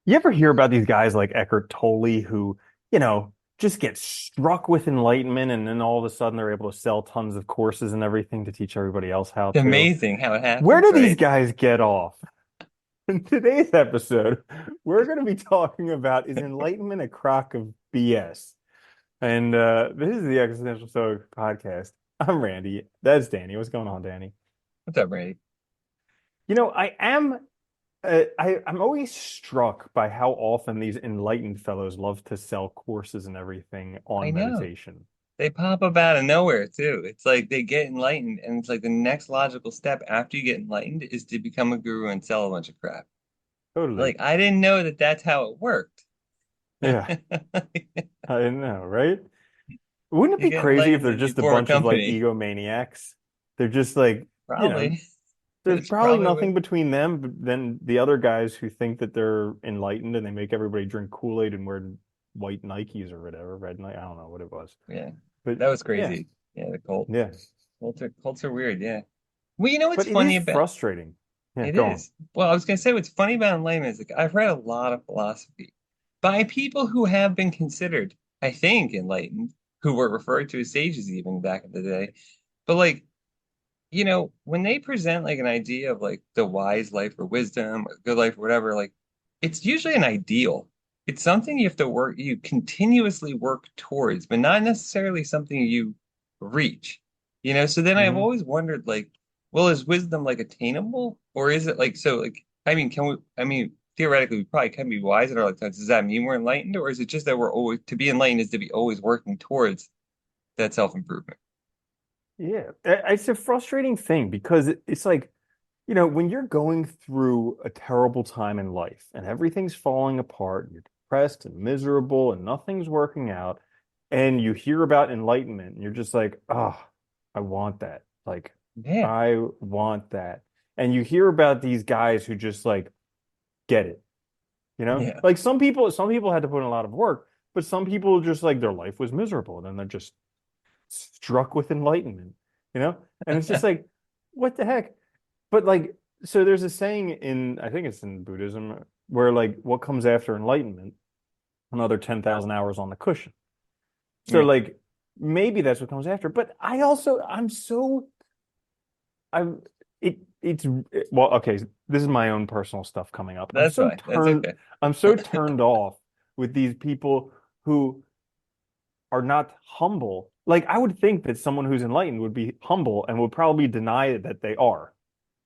You ever hear about these guys like Eckhart Tolle who, you know, just get struck with enlightenment and then all of a sudden they're able to sell tons of courses and everything to teach everybody else how It's to? amazing how it Where happens, do these right? guys get off? In today's episode, we're going to be talking about is enlightenment a crock of BS? And this is the Existential Stoic podcast. I'm Randy. That's Danny. What's going on, Danny? What's up, Randy? I'm always struck by how often these enlightened fellows love to sell courses and everything I on know. meditation. They pop up out of nowhere too. It's like they get enlightened, and it's like the next logical step after you get enlightened is to become a guru and sell a bunch of crap. Totally. Like I didn't know that that's how it worked. Yeah, I know, right? Wouldn't it You be get crazy if enlightened they're and you just a form a bunch of like company. egomaniacs? They're just like, you know, Probably. there's It's probably probably nothing what. between them than the other guys who think that they're enlightened and they make everybody drink Kool-Aid and wear white Nikes or whatever, red Nike. I don't know what it was. Yeah, But that was yeah, crazy. Yeah, the cult. yeah. Cults are weird. Yeah. Well, you know what's But it is funny about frustrating. Yeah, it go on. is. Well, I was gonna say what's funny about enlightenment is like I've read a lot of philosophy by people who have been considered, I think, enlightened, who were referred to as sages even back in the day. But like, when they present like an idea of like the wise life or wisdom or good life or whatever, like it's usually an ideal. It's something you have to work, you continuously work towards, but not necessarily something you reach. So then I've Hmm. always wondered like, well, is wisdom like attainable? Or is it like so like I mean theoretically we probably can be wise in our lifetimes. Does that mean we're enlightened? Or is it just that we're always to be enlightened is to be always working towards that self-improvement? Yeah, it's a frustrating thing because it's like, when you're going through a terrible time in life and everything's falling apart, and you're depressed and miserable and nothing's working out, and you hear about enlightenment and you're just like, oh, I want that. Like, Yeah. I want that. And you hear about these guys who just like get it, Yeah. Like some people had to put in a lot of work, but some people just like their life was miserable, and then they're just struck with enlightenment, you know? And it's just like, what the heck? But like, so there's a saying in, I think it's in Buddhism, where like what comes after enlightenment? Another 10,000 hours on the cushion. So Yeah. like maybe that's what comes after. But I'm it's well, okay, this is my own personal stuff coming up. That's fine. That's okay. I'm so turned off with these people who are not humble. Like I would think that someone who's enlightened would be humble and would probably deny that they are,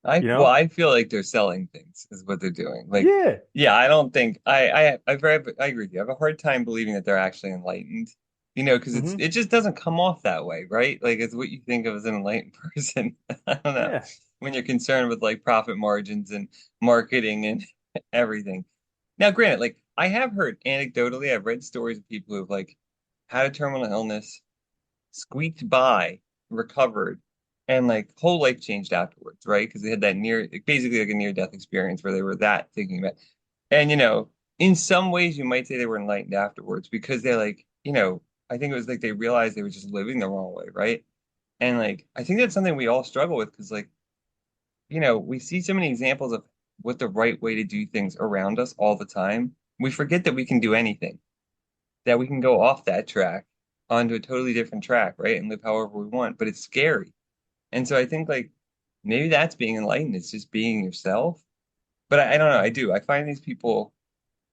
you Well, know? I feel like they're selling things is what they're doing. Like, Yeah. yeah, I don't think I agree with you. I have a hard time believing that they're actually enlightened. Because Hmm. it just doesn't come off that way, right? Like it's what you think of as an enlightened person. I don't know. Yeah. When you're concerned with like profit margins and marketing and everything. Now, granted, like I have heard anecdotally, I've read stories of people who've like had a terminal illness, squeaked by, recovered, and like whole life changed afterwards, right? Because they had that basically like a near death experience where they were that thinking about. And in some ways you might say they were enlightened afterwards because they like, I think it was like they realized they were just living the wrong way, right? And like I think that's something we all struggle with because like, we see so many examples of what the right way to do things around us all the time. We forget that we can do anything, that we can go off that track onto a totally different track, right? And live however we want, but it's scary. And so I think like maybe that's being enlightened. It's just being yourself. But I don't know. I do. I find these people,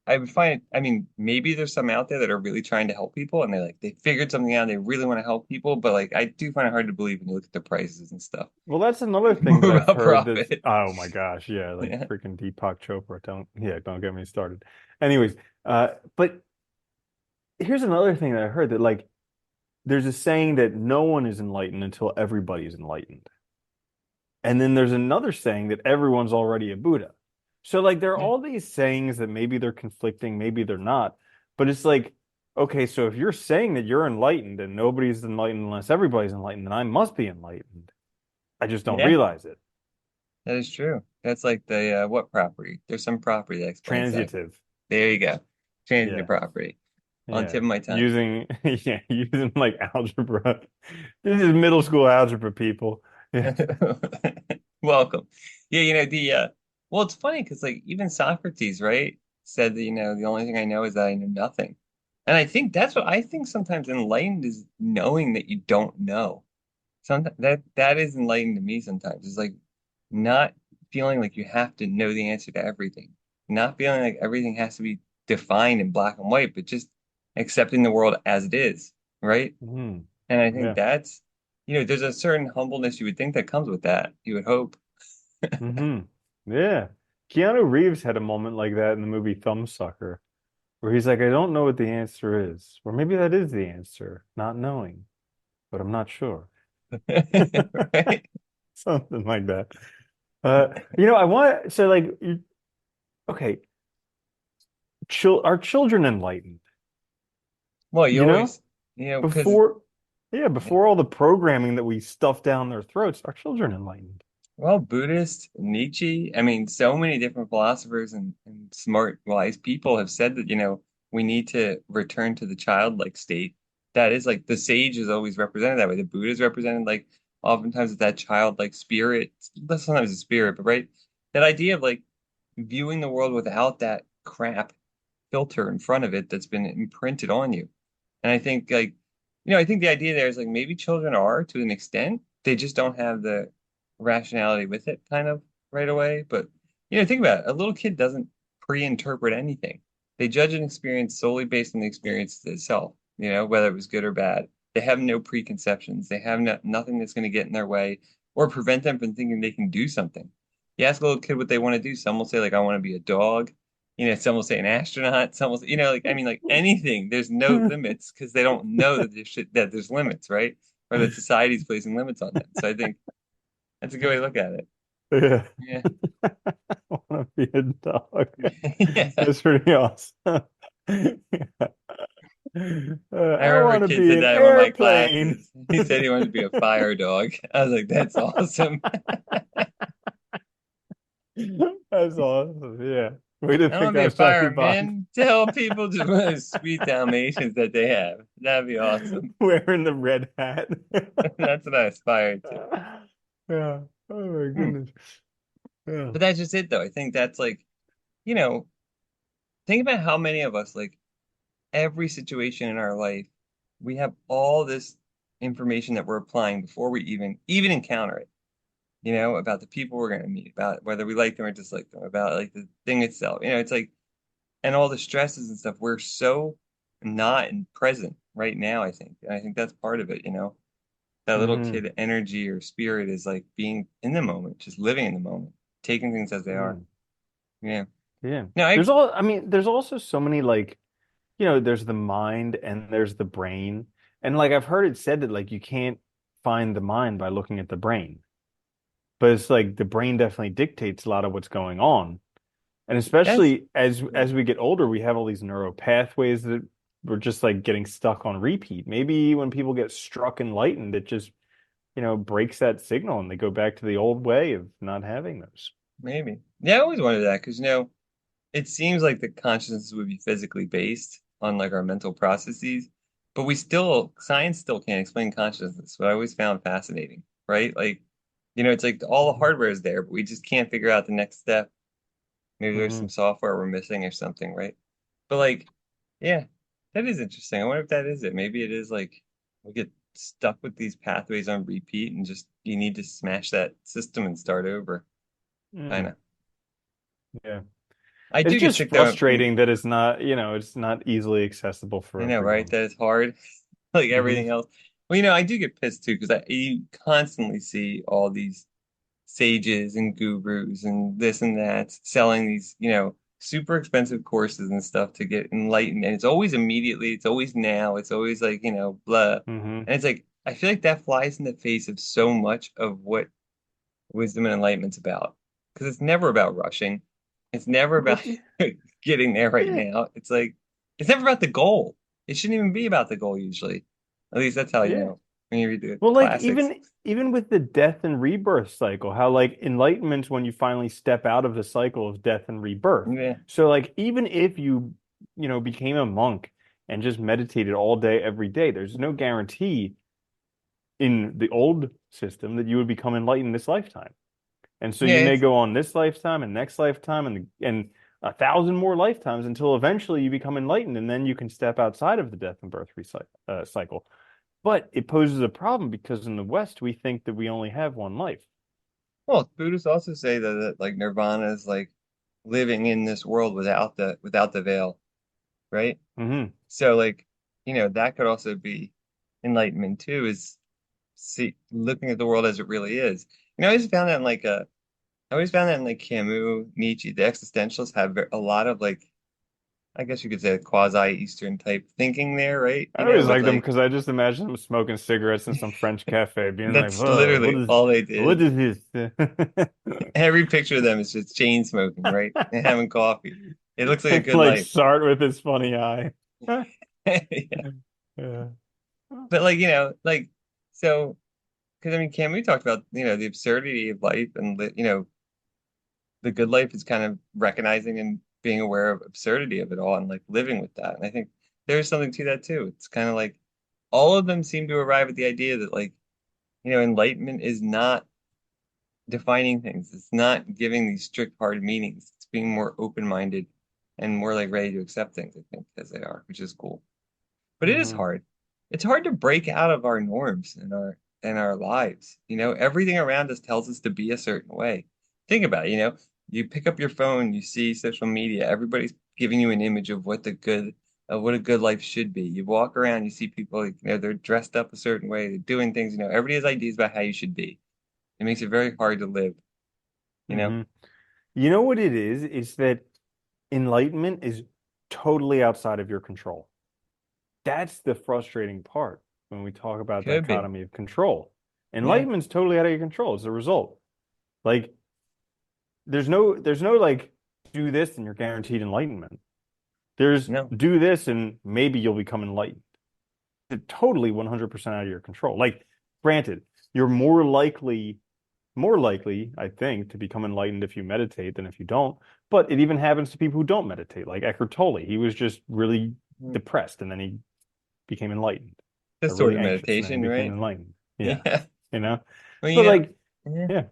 I would find it, I mean, maybe there's some out there that are really trying to help people and they figured something out. They really want to help people. But like, I do find it hard to believe when you look at the prices and stuff. Well, that's another thing that More I've about heard that's, profit. oh my gosh, yeah, like Yeah. freaking Deepak Chopra. Don't get me started. Anyways, but here's another thing that I heard that like there's a saying that no one is enlightened until everybody is enlightened. And then there's another saying that everyone's already a Buddha. So like there are Yeah. all these sayings that maybe they're conflicting, maybe they're not. But it's like, okay, so if you're saying that you're enlightened and nobody's enlightened unless everybody's enlightened, then I must be enlightened. I just don't Yeah, realize it. that is true. That's like the what property? There's some property that explains that. Transitive. There you go. Transitive Yeah. property on Yeah. tip of my tongue. Using yeah, using like algebra. This is middle school algebra, people. Yeah. Welcome. Yeah, the well, it's funny because like even Socrates, right? said that, the only thing I know is that I know nothing. And I think that's what I think sometimes enlightened is knowing that you don't know. Sometimes that is enlightened to me sometimes. It's like not feeling like you have to know the answer to everything. Not feeling like everything has to be defined in black and white, but just accepting the world as it is, right? Hmm. And I think Yeah. that's, there's a certain humbleness you would think that comes with that. You would hope. Hmm. Yeah. Keanu Reeves had a moment like that in the movie Thumbsucker, where he's like, I don't know what the answer is. Or maybe that is the answer, not knowing, but I'm not sure. Right? Something like that. I want so like okay, are children enlightened? Well, you You know? always, because Before yeah, before all the programming that we stuff down their throats, are children enlightened? well, Buddhist, Nietzsche, I mean, so many different philosophers and smart, wise people have said that, we need to return to the childlike state. That is like the sage is always represented that way. The Buddha is represented like oftentimes with that childlike spirit. That's sometimes a spirit, but right? That idea of like viewing the world without that crap filter in front of it that's been imprinted on you. And I think like, I think the idea there is like maybe children are to an extent, they just don't have the rationality with it kind of right away. But think about it. A little kid doesn't pre-interpret anything. They judge an experience solely based on the experience itself, whether it was good or bad. They have no preconceptions. They have nothing that's going to get in their way or prevent them from thinking they can do something. You ask a little kid what they want to do, some will say like I want to be a dog. Some will say an astronaut, some will say, like I mean, like anything. There's no limits because they don't know that there's limits, right? Or that society's placing limits on them. So I think that's a good way to look at it. Yeah. Yeah, I want to be a dog. yeah. That's pretty awesome. I I remember a want to kid be said an that in one of my airplane. classes. He said he wanted to be a fire dog. I was like, that's awesome. That's awesome. Yeah. Way to I want think to be a outside the box. fireman. Tell people just one of those sweet Dalmatians that they have. That'd be awesome. Wearing the red hat. That's what I aspire to. Yeah. Oh my Hmm. goodness. Yeah. But that's just it, though. I think that's like, you know, think about how many of us, like every situation in our life, we have all this information that we're applying before we even encounter it, about the people we're going to meet, about whether we like them or dislike them, about like the thing itself. It's like, and all the stresses and stuff, we're so not in present right now, I think. And I think that's part of it. That little Hmm. kid energy or spirit is like being in the moment, just living in the moment, taking things as they are. Mm. Yeah. Yeah. No, I I mean, there's also so many like, there's the mind and there's the brain. And like I've heard it said that like you can't find the mind by looking at the brain. But it's like the brain definitely dictates a lot of what's going on. And that's especially as we get older, we have all these neural pathways that we're just like getting stuck on repeat. Maybe when people get struck enlightened, it just, breaks that signal and they go back to the old way of not having those. maybe. Yeah, I always wondered that because it seems like the consciousness would be physically based on like our mental processes, but science still can't explain consciousness, what I always found fascinating, right? Like, it's like all the Hmm. hardware is there, but we just can't figure out the next step. Maybe there's Hmm. some software we're missing or something, right? But like, yeah, that is interesting. I wonder if that is it. Maybe it is like we get stuck with these pathways on repeat and just you need to smash that system and start over. Kind Mm. of. Yeah. I It's do get just sick though. frustrating that it's not, it's not easily accessible for I know, right? everyone. That is hard, like Hmm. everything else. Well, I do get pissed too because you constantly see all these sages and gurus and this and that selling these, super expensive courses and stuff to get enlightened. And it's always immediately, it's always now, it's always like, blah. Hmm. And it's like, I feel like that flies in the face of so much of what wisdom and enlightenment's about. Because it's never about rushing. It's never about What do you, getting there right yeah, now. It's like, it's never about the goal. It shouldn't even be about the goal usually. At least that's how, yeah. when you read the Well, like classics. even with the death and rebirth cycle, how like enlightenment's when you finally step out of the cycle of death and rebirth. Yeah, So like even if you, became a monk and just meditated all day every day, there's no guarantee in the old system that you would become enlightened this lifetime. And so yeah, you may it's go on this lifetime and next lifetime and 1,000 more lifetimes until eventually you become enlightened, and then you can step outside of the death and birth cycle. But it poses a problem because in the West we think that we only have one life. Well, Buddhists also say that like nirvana is like living in this world without the veil, right? Hmm. So like, that could also be enlightenment too, is see looking at the world as it really is. I always found that in I always found that in like Camus, Nietzsche, the existentialists have a lot of like, I guess you could say quasi-Eastern type thinking there, right? I always With like them like because I just imagine them smoking cigarettes in some French cafe, being like, that's "Whoa, literally all they what did. is this?" Every picture of them is just chain smoking, right? And having coffee. It looks like a good Like life. Sartre with his funny eye. Yeah. But like, so because I mean, Camus talked about, the absurdity of life and the good life is kind of recognizing and being aware of absurdity of it all and like living with that. And I think there's something to that too. It's kind of like all of them seem to arrive at the idea that like, enlightenment is not defining things. It's not giving these strict hard meanings. It's being more open-minded and more like ready to accept things, I think, as they are, which is cool. But it is Hmm. hard. It's hard to break out of our norms and our lives. Everything around us tells us to be a certain way. Think about it, you pick up your phone, you see social media, everybody's giving you an image of what a good life should be. You walk around, you see people, like, they're dressed up a certain way, they're doing things, everybody has ideas about how you should be. It makes it very hard to live, you know? Hmm. You know what it is? It's that enlightenment is totally outside of your control. That's the frustrating part when we talk about Could be. dichotomy of control. Yeah. Enlightenment's totally out of your control as a result. Like there's no like do this and you're guaranteed enlightenment. There's No. do this and maybe you'll become enlightened. It's totally 100% out of your control. Like granted, you're more likely, I think, to become enlightened if you meditate than if you don't. But it even happens to people who don't meditate, like Eckhart Tolle. He was just really Mm. depressed and then he became enlightened, That's or sort really of anxious and then he meditation, became right? enlightened. Yeah, Yeah. you know. Well, But like, yeah. yeah.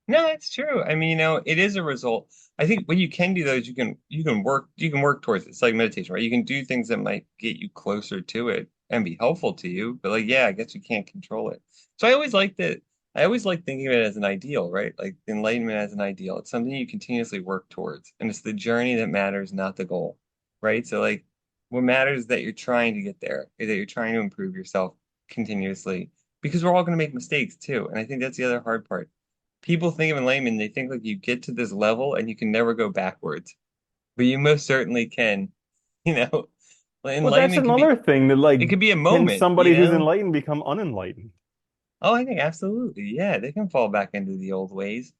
No, it's true. I mean, it is a result. I think what you can do though is you can work towards it. It's like meditation, right? You can do things that might get you closer to it and be helpful to you. But like, yeah, I guess you can't control it. So I always like that. I always like thinking of it as an ideal, right? Like enlightenment as an ideal. It's something you continuously work towards, and it's the journey that matters, not the goal, right? So like, what matters is that you're trying to get there, is that you're trying to improve yourself continuously, because we're all going to make mistakes too. And I think that's the other hard part. People think of enlightenment, they think like you get to this level and you can never go backwards, but you most certainly can. You know, Well, that's enlightenment another thing that like it could be a can moment, somebody who's enlightened become unenlightened? Oh, I think absolutely. Yeah, they can fall back into the old ways,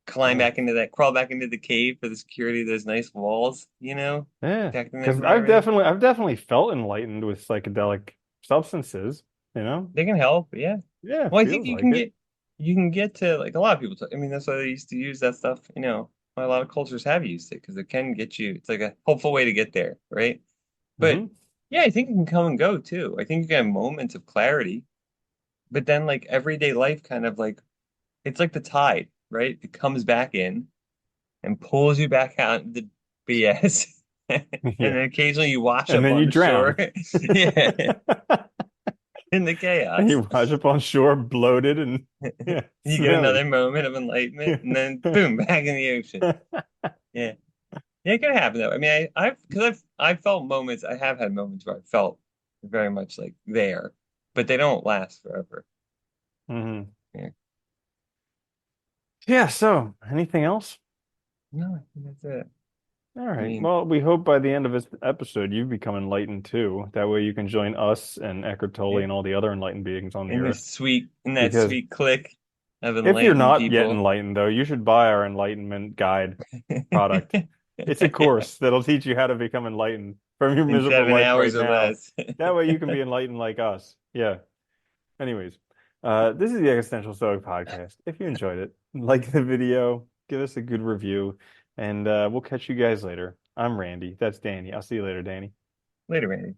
Yeah. crawl back into the cave for the security of those nice walls, Yeah. protecting them Because from everything. I've definitely felt enlightened with psychedelic substances, you know? They can help, yeah. Yeah, it Well, I think feels like it. you can get to like a lot of people. I mean, that's why they used to use that stuff. A lot of cultures have used it because it can get you. It's like a hopeful way to get there, right? But Hmm. yeah, I think it can come and go too. I think you can have moments of clarity, but then like everyday life kind of like it's like the tide, right? It comes back in and pulls you back out into the BS. And Yeah. then occasionally you wash And up then on you the shore. drown. Yeah, in the And chaos. you wash up on shore bloated and yeah, You get smelly. another moment of enlightenment and then boom, back in the ocean. Yeah. Yeah, it could happen though. I mean, because I've felt moments, I have had moments where I felt very much like there, but they don't last forever. Hmm. Yeah. Yeah, so anything else? No, I think that's it. All I right. mean, Well, we hope by the end of this episode you've become enlightened too. That way you can join us and Eckhart Tolle yeah, and all the other enlightened beings on the earth. in that Because sweet clique of if you're enlightened not yet people. enlightened, though, you should buy our enlightenment guide product. It's a course that'll teach you how to become enlightened from your In miserable seven life hours right or now. less. That way you can be enlightened like us. Yeah. Anyways, this is the Existential Stoic podcast. If you enjoyed it, like the video, give us a good review, and we'll catch you guys later. I'm Randy. That's Danny. I'll see you later, Danny. Later, Randy.